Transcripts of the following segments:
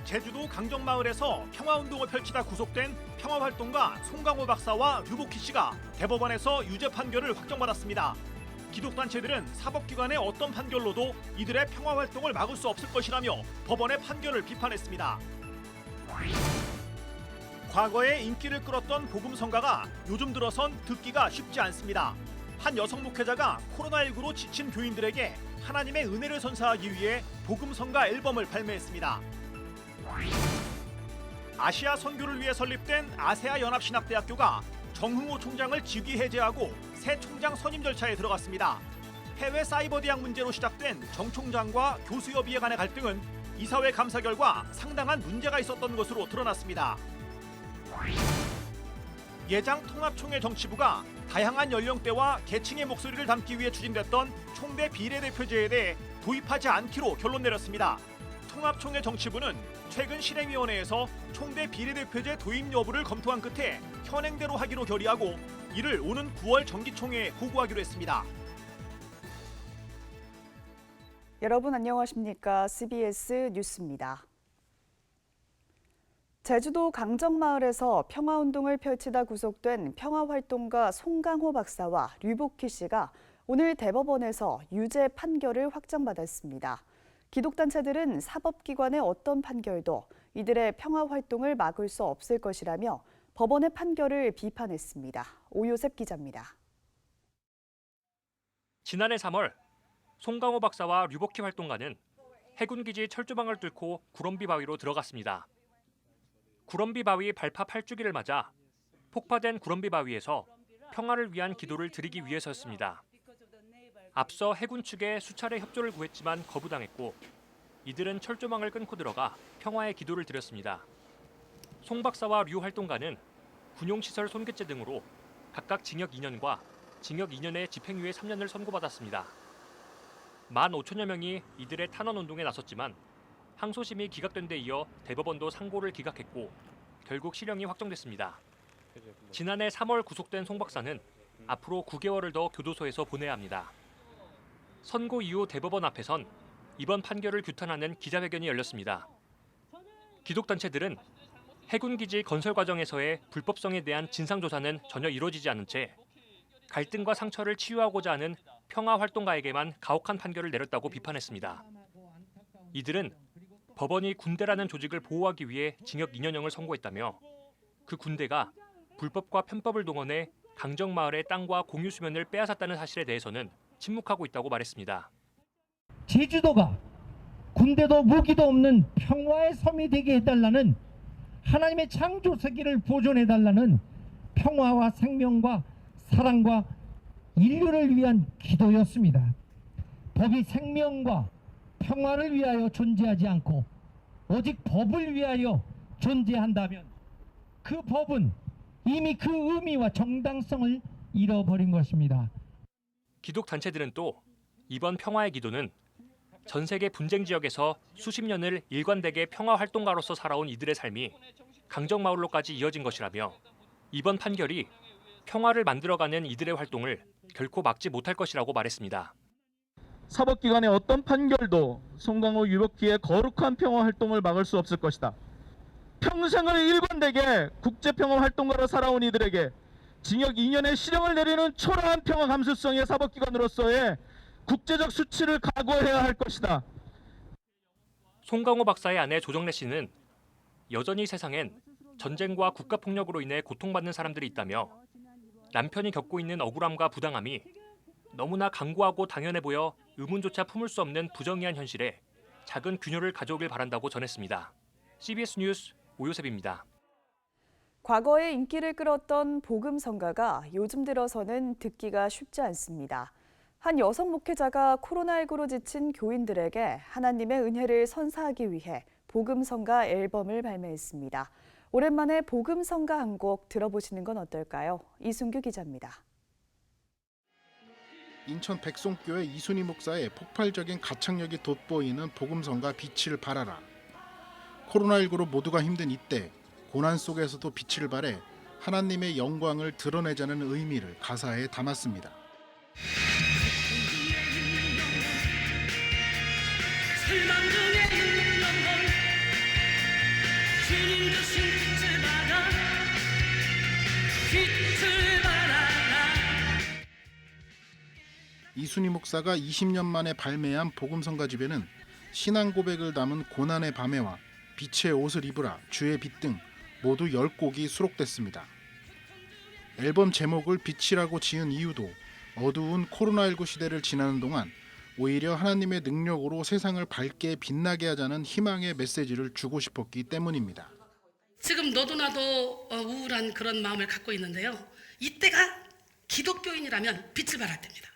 제주도 강정마을에서 평화운동을 펼치다 구속된 평화활동가 송강호 박사와 류복희 씨가 대법원에서 유죄 판결을 확정받았습니다. 기독단체들은 사법기관의 어떤 판결로도 이들의 평화활동을 막을 수 없을 것이라며 법원의 판결을 비판했습니다. 과거에 인기를 끌었던 복음성가가 요즘 들어선 듣기가 쉽지 않습니다. 한 여성 목회자가 코로나19로 지친 교인들에게 하나님의 은혜를 선사하기 위해 복음성가 앨범을 발매했습니다. 아시아 선교를 위해 설립된 아세아 연합신학대학교가 정흥호 총장을 직위 해제하고 새 총장 선임 절차에 들어갔습니다. 해외 사이버 대학 문제로 시작된 정 총장과 교수협의회 간의 갈등은 이사회 감사 결과 상당한 문제가 있었던 것으로 드러났습니다. 예장 통합총회 정치부가 다양한 연령대와 계층의 목소리를 담기 위해 추진됐던 총대 비례대표제에 대해 도입하지 않기로 결론 내렸습니다. 통합총회 정치부는 최근 실행위원회에서 총대 비례대표제 도입 여부를 검토한 끝에 현행대로 하기로 결의하고 이를 오는 9월 정기총회에 보고하기로 했습니다. 여러분 안녕하십니까? CBS 뉴스입니다. 제주도 강정마을에서 평화운동을 펼치다 구속된 평화활동가 송강호 박사와 류복희 씨가 오늘 대법원에서 유죄 판결을 확정받았습니다. 기독단체들은 사법기관의 어떤 판결도 이들의 평화활동을 막을 수 없을 것이라며 법원의 판결을 비판했습니다. 오요셉 기자입니다. 지난해 3월 송강호 박사와 류복희 활동가는 해군기지 철조망을 뚫고 구럼비 바위로 들어갔습니다. 구럼비 바위 발파 8주기를 맞아 폭파된 구럼비 바위에서 평화를 위한 기도를 드리기 위해서였습니다. 앞서 해군 측에 수차례 협조를 구했지만 거부당했고 이들은 철조망을 끊고 들어가 평화의 기도를 드렸습니다. 송 박사와 류 활동가는 군용시설 손괴죄 등으로 각각 징역 2년과 징역 2년의 집행유예 3년을 선고받았습니다. 15,000여 명이 이들의 탄원운동에 나섰지만 항소심이 기각된 데 이어 대법원도 상고를 기각했고 결국 실형이 확정됐습니다. 지난해 3월 구속된 송 박사는 앞으로 9개월을 더 교도소에서 보내야 합니다. 선고 이후 대법원 앞에선 이번 판결을 규탄하는 기자회견이 열렸습니다. 기독단체들은 해군기지 건설 과정에서의 불법성에 대한 진상조사는 전혀 이루어지지 않은 채 갈등과 상처를 치유하고자 하는 평화활동가에게만 가혹한 판결을 내렸다고 비판했습니다. 이들은 법원이 군대라는 조직을 보호하기 위해 징역 2년형을 선고했다며 그 군대가 불법과 편법을 동원해 강정마을의 땅과 공유 수면을 빼앗았다는 사실에 대해서는 침묵하고 있다고 말했습니다. 제주도가 군대도 무기도 없는 평화의 섬이 되게 해달라는 하나님의 창조 세계를 보존해달라는 평화와 생명과 사랑과 인류를 위한 기도였습니다. 법이 생명과 평화를 위하여 존재하지 않고 오직 법을 위하여 존재한다면 그 법은 이미 그 의미와 정당성을 잃어버린 것입니다. 기독단체들은 또 이번 평화의 기도는 전 세계 분쟁 지역에서 수십 년을 일관되게 평화활동가로서 살아온 이들의 삶이 강정마을로까지 이어진 것이라며 이번 판결이 평화를 만들어가는 이들의 활동을 결코 막지 못할 것이라고 말했습니다. 사법기관의 어떤 판결도 송강호 류복희의 거룩한 평화활동을 막을 수 없을 것이다. 평생을 일관되게 국제평화활동가로 살아온 이들에게 징역 2년의 실형을 내리는 초라한 평화 감수성의 사법기관으로서의 국제적 수치를 각오해야 할 것이다. 송강호 박사의 아내 조정래 씨는 여전히 세상엔 전쟁과 국가폭력으로 인해 고통받는 사람들이 있다며 남편이 겪고 있는 억울함과 부당함이 너무나 강고하고 당연해 보여 의문조차 품을 수 없는 부정의한 현실에 작은 균열을 가져오길 바란다고 전했습니다. CBS 뉴스 오요셉입니다. 과거에 인기를 끌었던 복음성가가 요즘 들어서는 듣기가 쉽지 않습니다. 한 여성 목회자가 코로나19로 지친 교인들에게 하나님의 은혜를 선사하기 위해 복음성가 앨범을 발매했습니다. 오랜만에 복음성가 한 곡 들어보시는 건 어떨까요? 이순규 기자입니다. 인천 백송교회 이순희 목사의 폭발적인 가창력이 돋보이는 복음성가 빛을 발하라. 코로나19로 모두가 힘든 이때 고난 속에서도 빛을 발해 하나님의 영광을 드러내자는 의미를 가사에 담았습니다. 이순희 목사가 20년 만에 발매한 복음성가 집에는 신앙 고백을 담은 고난의 밤에와 빛의 옷을 입으라, 주의 빛 등 모두 10곡이 수록됐습니다. 앨범 제목을 빛이라고 지은 이유도 어두운 코로나19 시대를 지나는 동안 오히려 하나님의 능력으로 세상을 밝게 빛나게 하자는 희망의 메시지를 주고 싶었기 때문입니다. 지금 너도 나도 우울한 그런 마음을 갖고 있는데요. 이때가 기독교인이라면 빛을 발할 때입니다.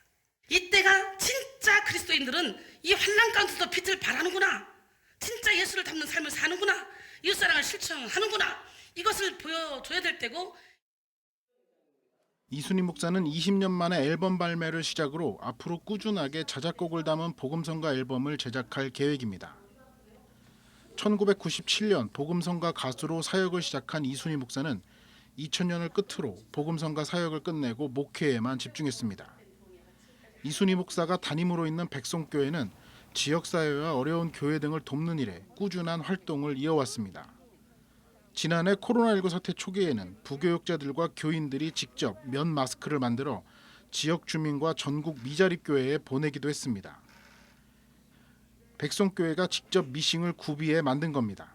이때가 진짜 그리스도인들은 이 환난 가운데서 빛을 발하는구나. 진짜 예수를 닮는 삶을 사는구나. 이웃사랑을 실천하는구나. 이것을 보여줘야 될 때고. 이순희 목사는 20년 만에 앨범 발매를 시작으로 앞으로 꾸준하게 자작곡을 담은 복음성가 앨범을 제작할 계획입니다. 1997년 복음성가 가수로 사역을 시작한 이순희 목사는 2000년을 끝으로 복음성가 사역을 끝내고 목회에만 집중했습니다. 이순희 목사가 담임으로 있는 백성교회는 지역사회와 어려운 교회 등을 돕는 일에 꾸준한 활동을 이어왔습니다. 지난해 코로나19 사태 초기에는 부교육자들과 교인들이 직접 면 마스크를 만들어 지역 주민과 전국 미자립 교회에 보내기도 했습니다. 백성교회가 직접 미싱을 구비해 만든 겁니다.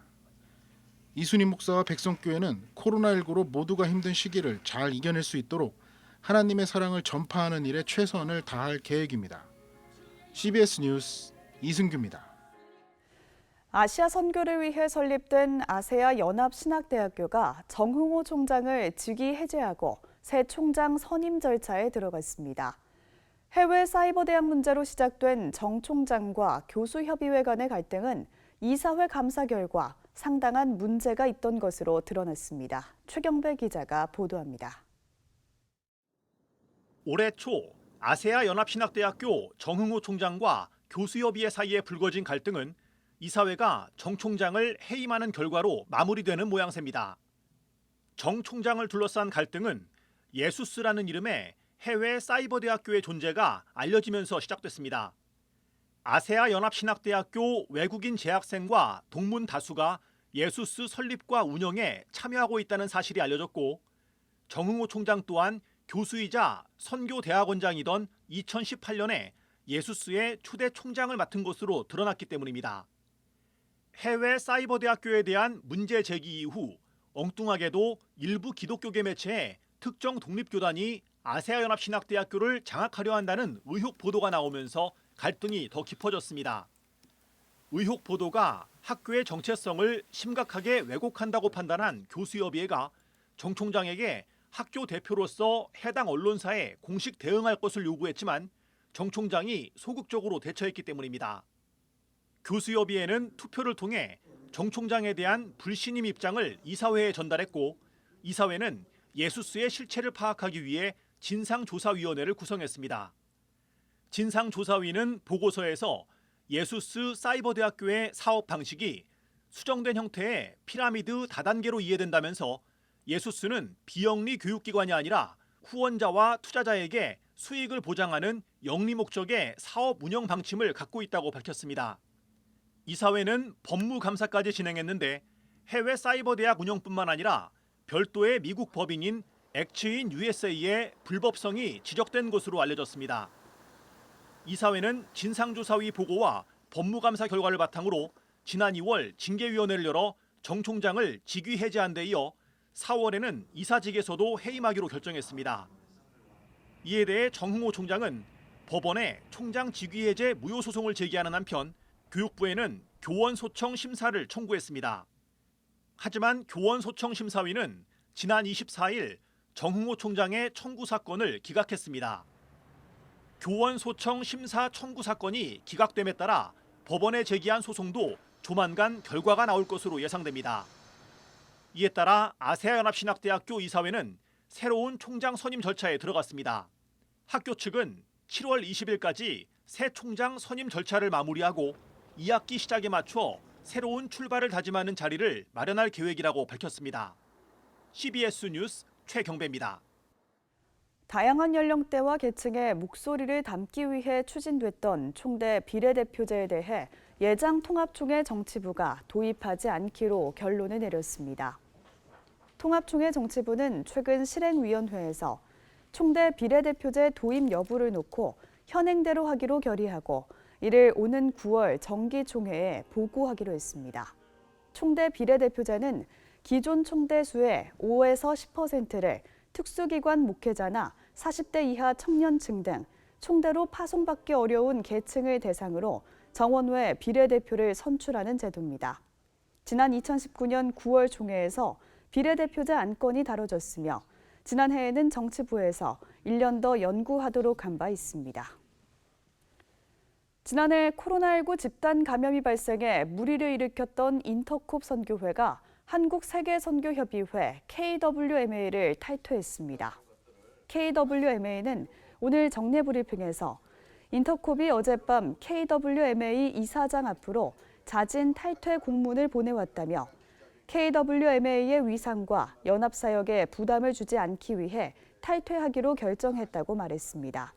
이순희 목사와 백성교회는 코로나19로 모두가 힘든 시기를 잘 이겨낼 수 있도록 하나님의 사랑을 전파하는 일에 최선을 다할 계획입니다. CBS 뉴스 이승규입니다. 아시아 선교를 위해 설립된 아세아 연합신학대학교가 정흥호 총장을 직위 해제하고 새 총장 선임 절차에 들어갔습니다. 해외 사이버 대학 문제로 시작된 정 총장과 교수협의회 간의 갈등은 이사회 감사 결과 상당한 문제가 있던 것으로 드러났습니다. 최경배 기자가 보도합니다. 올해 초 아세아 연합신학대학교 정흥호 총장과 교수협의회 사이에 불거진 갈등은 이사회가 정 총장을 해임하는 결과로 마무리되는 모양새입니다. 정 총장을 둘러싼 갈등은 예수스라는 이름의 해외 사이버 대학교의 존재가 알려지면서 시작됐습니다. 아세아 연합신학대학교 외국인 재학생과 동문 다수가 예수스 설립과 운영에 참여하고 있다는 사실이 알려졌고, 정흥호 총장 또한 교수이자 선교대학원장이던 2018년에 예수스의 초대 총장을 맡은 것으로 드러났기 때문입니다. 해외 사이버 대학교에 대한 문제 제기 이후 엉뚱하게도 일부 기독교계 매체에 특정 독립교단이 아세아연합신학대학교를 장악하려 한다는 의혹 보도가 나오면서 갈등이 더 깊어졌습니다. 의혹 보도가 학교의 정체성을 심각하게 왜곡한다고 판단한 교수협의회가 정 총장에게 학교 대표로서 해당 언론사에 공식 대응할 것을 요구했지만 정 총장이 소극적으로 대처했기 때문입니다. 교수협의회는 투표를 통해 정 총장에 대한 불신임 입장을 이사회에 전달했고, 이사회는 예수스의 실체를 파악하기 위해 진상조사위원회를 구성했습니다. 진상조사위는 보고서에서 예수스 사이버대학교의 사업 방식이 수정된 형태의 피라미드 다단계로 이해된다면서 예수스는 비영리 교육기관이 아니라 후원자와 투자자에게 수익을 보장하는 영리 목적의 사업 운영 방침을 갖고 있다고 밝혔습니다. 이사회는 법무감사까지 진행했는데 해외 사이버 대학 운영뿐만 아니라 별도의 미국 법인인 액츠인 USA의 불법성이 지적된 것으로 알려졌습니다. 이사회는 진상조사위 보고와 법무감사 결과를 바탕으로 지난 2월 징계위원회를 열어 정 총장을 직위 해제한 데 이어 4월에는 이사직에서도 해임하기로 결정했습니다. 이에 대해 정흥호 총장은 법원에 총장 직위 해제 무효 소송을 제기하는 한편 교육부에는 교원 소청 심사를 청구했습니다. 하지만 교원 소청 심사위는 지난 24일 정흥호 총장의 청구 사건을 기각했습니다. 교원 소청 심사 청구 사건이 기각됨에 따라 법원에 제기한 소송도 조만간 결과가 나올 것으로 예상됩니다. 이에 따라 아세아연합신학대학교 이사회는 새로운 총장 선임 절차에 들어갔습니다. 학교 측은 7월 20일까지 새 총장 선임 절차를 마무리하고 2학기 시작에 맞춰 새로운 출발을 다짐하는 자리를 마련할 계획이라고 밝혔습니다. CBS 뉴스 최경배입니다. 다양한 연령대와 계층의 목소리를 담기 위해 추진됐던 총대 비례대표제에 대해 예장통합총회 정치부가 도입하지 않기로 결론을 내렸습니다. 통합총회 정치부는 최근 실행위원회에서 총대 비례대표제 도입 여부를 놓고 현행대로 하기로 결의하고 이를 오는 9월 정기총회에 보고하기로 했습니다. 총대 비례대표자는 기존 총대 수의 5에서 10%를 특수기관 목회자나 40대 이하 청년층 등 총대로 파송받기 어려운 계층을 대상으로 정원외 비례대표를 선출하는 제도입니다. 지난 2019년 9월 총회에서 비례대표자 안건이 다뤄졌으며 지난해에는 정치부에서 1년 더 연구하도록 한 바 있습니다. 지난해 코로나19 집단 감염이 발생해 물의를 일으켰던 인터콥 선교회가 한국세계선교협의회 KWMA를 탈퇴했습니다. KWMA는 오늘 정례 브리핑에서 인터콥이 어젯밤 KWMA 이사장 앞으로 자진 탈퇴 공문을 보내왔다며 KWMA의 위상과 연합사역에 부담을 주지 않기 위해 탈퇴하기로 결정했다고 말했습니다.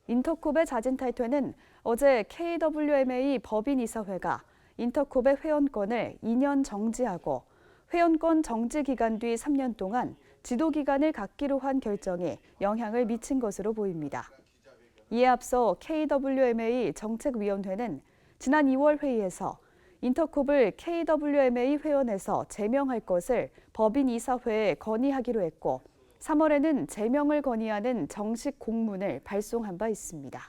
인터콥의 자진 탈퇴는 어제 KWMA 법인이사회가 인터콥의 회원권을 2년 정지하고 회원권 정지 기간 뒤 3년 동안 지도 기간을 갖기로 한 결정이 영향을 미친 것으로 보입니다. 이에 앞서 KWMA 정책위원회는 지난 2월 회의에서 인터콥을 KWMA 회원에서 제명할 것을 법인이사회에 건의하기로 했고 3월에는 제명을 건의하는 정식 공문을 발송한 바 있습니다.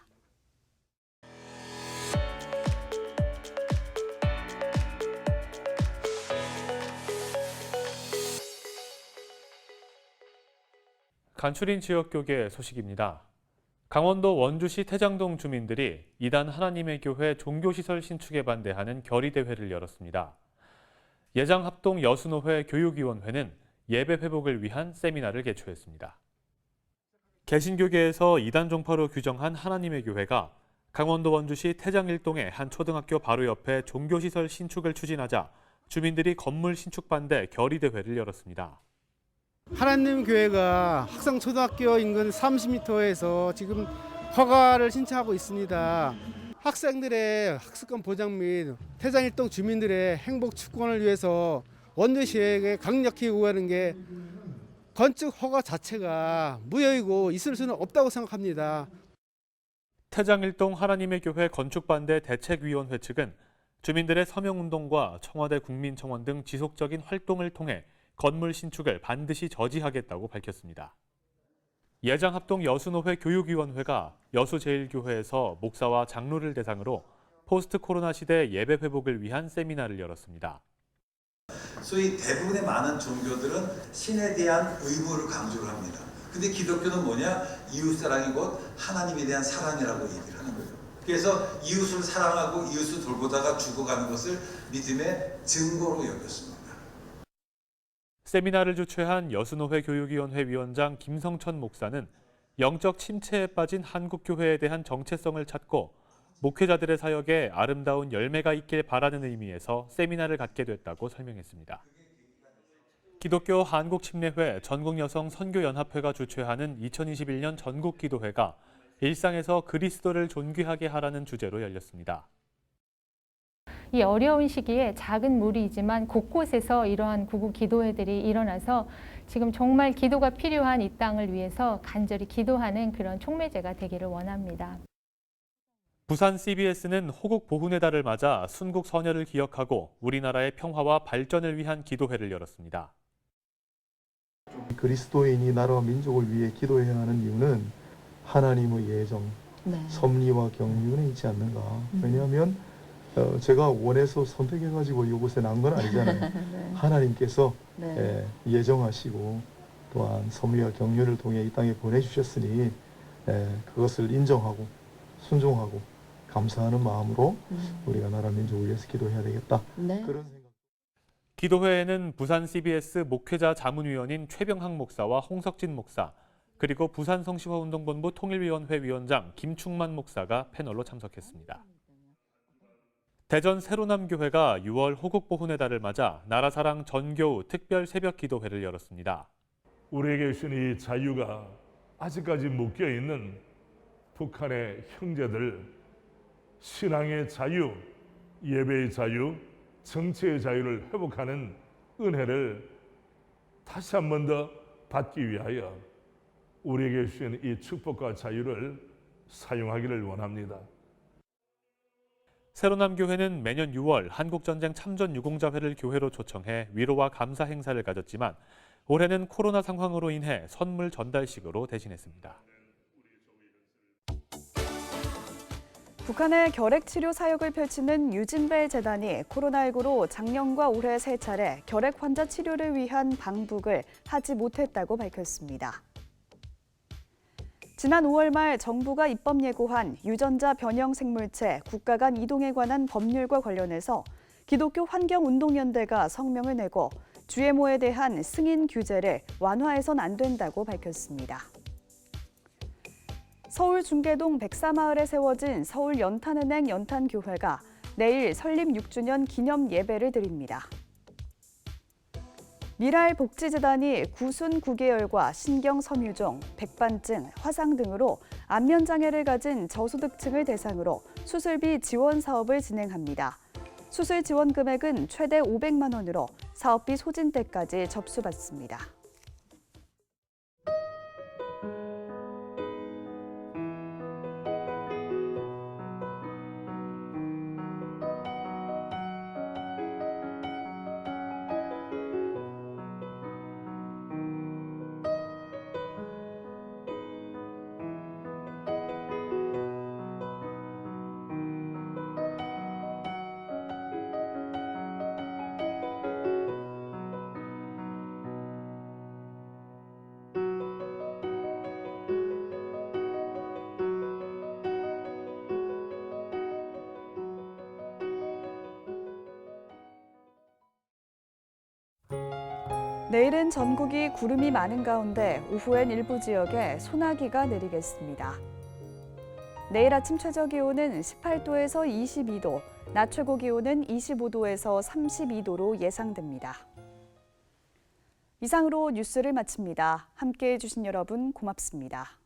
간추린 지역교계 소식입니다. 강원도 원주시 태장동 주민들이 이단 하나님의 교회 종교시설 신축에 반대하는 결의대회를 열었습니다. 예장합동 여수노회 교육위원회는 예배 회복을 위한 세미나를 개최했습니다. 개신교계에서 이단 종파로 규정한 하나님의 교회가 강원도 원주시 태장일동의 한 초등학교 바로 옆에 종교시설 신축을 추진하자 주민들이 건물 신축 반대 결의대회를 열었습니다. 하나님 교회가 학성초등학교 인근 30m에서 지금 허가를 신청하고 있습니다. 학생들의 학습권 보장 및 태장일동 주민들의 행복 축권을 위해서 원주시에게 강력히 요구하는 게 건축 허가 자체가 무효이고 있을 수는 없다고 생각합니다. 태장일동 하나님의 교회 건축반대 대책위원회 측은 주민들의 서명운동과 청와대 국민청원 등 지속적인 활동을 통해 건물 신축을 반드시 저지하겠다고 밝혔습니다. 예장합동 여수노회 교육위원회가 여수제일교회에서 목사와 장로를 대상으로 포스트 코로나 시대 예배 회복을 위한 세미나를 열었습니다. 소위 대부분의 많은 종교들은 신에 대한 의무를 강조를 합니다. 근데 기독교는 뭐냐? 이웃사랑이 곧 하나님에 대한 사랑이라고 얘기를 하는 거죠. 그래서 이웃을 사랑하고 이웃을 돌보다가 죽어가는 것을 믿음의 증거로 여겼습니다. 세미나를 주최한 여수노회 교육위원회 위원장 김성천 목사는 영적 침체에 빠진 한국교회에 대한 정체성을 찾고 목회자들의 사역에 아름다운 열매가 있길 바라는 의미에서 세미나를 갖게 됐다고 설명했습니다. 기독교 한국침례회 전국여성선교연합회가 주최하는 2021년 전국기도회가 일상에서 그리스도를 존귀하게 하라는 주제로 열렸습니다. 이 어려운 시기에 작은 무리이지만 곳곳에서 이러한 구구 기도회들이 일어나서 지금 정말 기도가 필요한 이 땅을 위해서 간절히 기도하는 그런 촉매제가 되기를 원합니다. 부산 CBS는 호국 보훈의 달을 맞아 순국 선열을 기억하고 우리나라의 평화와 발전을 위한 기도회를 열었습니다. 그리스도인이 나라와 민족을 위해 기도해야 하는 이유는 하나님의 예정, 섭리와 경륜에 있지 않는가. 왜냐하면 제가 원해서 선택해가지고 이곳에 난 건 아니잖아요. 네. 하나님께서 예정하시고 또한 섭리와 경륜을 통해 이 땅에 보내주셨으니 그것을 인정하고 순종하고 감사하는 마음으로 우리가 나라 민족을 위해서 기도해야 되겠다. 그런 생각. 기도회에는 부산 CBS 목회자 자문위원인 최병학 목사와 홍석진 목사, 그리고 부산 성시화운동본부 통일위원회 위원장 김충만 목사가 패널로 참석했습니다. 대전 세로남교회가 6월 호국보훈의 달을 맞아 나라사랑 전교우 특별 새벽 기도회를 열었습니다. 우리에게 주신 이 자유가 아직까지 묶여있는 북한의 형제들, 신앙의 자유, 예배의 자유, 정치의 자유를 회복하는 은혜를 다시 한 번 더 받기 위하여 우리에게 주신 이 축복과 자유를 사용하기를 원합니다. 새로남교회는 매년 6월 한국전쟁 참전유공자회를 교회로 초청해 위로와 감사 행사를 가졌지만 올해는 코로나 상황으로 인해 선물 전달식으로 대신했습니다. 북한의 결핵치료 사역을 펼치는 유진벨 재단이 코로나19로 작년과 올해 3차례 결핵 환자 치료를 위한 방북을 하지 못했다고 밝혔습니다. 지난 5월 말 정부가 입법 예고한 유전자 변형 생물체 국가 간 이동에 관한 법률과 관련해서 기독교 환경운동연대가 성명을 내고 GMO에 대한 승인 규제를 완화해선 안 된다고 밝혔습니다. 서울 중계동 백사마을에 세워진 서울 연탄은행 연탄교회가 내일 설립 6주년 기념 예배를 드립니다. 미랄복지재단이 구순 9계열과 신경섬유종, 백반증, 화상 등으로 안면장애를 가진 저소득층을 대상으로 수술비 지원 사업을 진행합니다. 수술 지원 금액은 최대 500만 원으로 사업비 소진 때까지 접수받습니다. 내일은 전국이 구름이 많은 가운데 오후엔 일부 지역에 소나기가 내리겠습니다. 내일 아침 최저 기온은 18도에서 22도, 낮 최고 기온은 25도에서 32도로 예상됩니다. 이상으로 뉴스를 마칩니다. 함께해 주신 여러분 고맙습니다.